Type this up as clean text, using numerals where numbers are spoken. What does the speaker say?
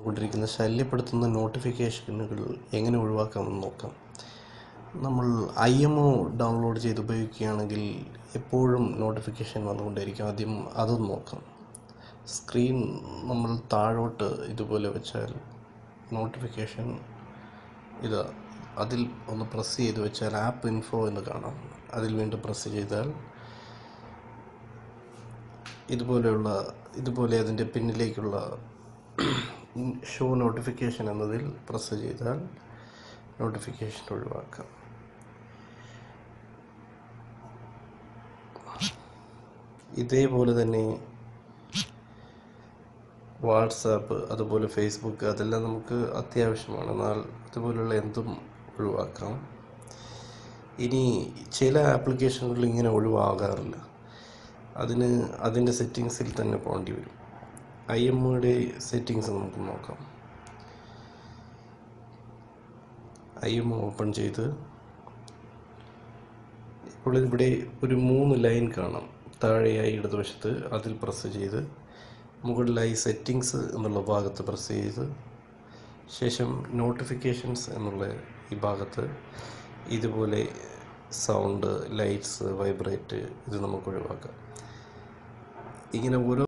കൊണ്ടിരിക്കുന്ന ശല്യപ്പെടുത്തുന്ന നോട്ടിഫിക്കേഷനുകൾ എങ്ങനെ ഒഴിവാക്കാമെന്ന് നോക്കാം. നമ്മൾ IMO ഡൗൺലോഡ് ചെയ്ത് ഉപയോഗിക്കുകയാണെങ്കിൽ എപ്പോഴും നോട്ടിഫിക്കേഷൻ വന്നുകൊണ്ടിരിക്കും. ആദ്യം അതൊന്ന് നോക്കാം. സ്ക്രീൻ നമ്മൾ താഴോട്ട് ഇതുപോലെ വെച്ചാൽ നോട്ടിഫിക്കേഷൻ അതിൽ ഒന്ന് പ്രസ് ചെയ്ത് വെച്ചാൽ ആപ്പ് ഇൻഫോ എന്ന് കാണാം. അതിൽ വീണ്ടും പ്രസ് ചെയ്താൽ ഇതുപോലെ അതിൻ്റെ പിന്നിലേക്കുള്ള ഷോ നോട്ടിഫിക്കേഷൻ എന്നതിൽ പ്രസ് ചെയ്താൽ നോട്ടിഫിക്കേഷൻ ഒഴിവാക്കാം. ഇതേപോലെ തന്നെ വാട്സാപ്പ്, അതുപോലെ ഫേസ്ബുക്ക്, അതെല്ലാം നമുക്ക് അത്യാവശ്യമാണ്. എന്നാൽ അതുപോലുള്ള എന്തും ഒഴിവാക്കാം. ഇനി ചില ആപ്ലിക്കേഷനുകൾ ഇങ്ങനെ ഒഴിവാകാറില്ല. അതിൻ്റെ സെറ്റിങ്സിൽ തന്നെ പോകേണ്ടി വരും. IMOയുടെ സെറ്റിങ്സ് നമുക്ക് നോക്കാം. IMO ഓപ്പൺ ചെയ്ത് ഇപ്പോൾ ഇവിടെ ഒരു 3 ലൈൻ കാണാം. താഴെയായി ഇടതുവശത്ത് അതിൽ പ്രസ് ചെയ്ത് മുകളിലായി സെറ്റിങ്സ് എന്നുള്ള ഭാഗത്ത് പ്രസ് ചെയ്ത് ശേഷം നോട്ടിഫിക്കേഷൻസ് എന്നുള്ള ഈ ഭാഗത്ത് ഇതുപോലെ സൗണ്ട്, ലൈറ്റ്സ്, വൈബ്രേറ്റ് ഇത് നമുക്ക് ഒഴിവാക്കാം. ഇങ്ങനെ ഓരോ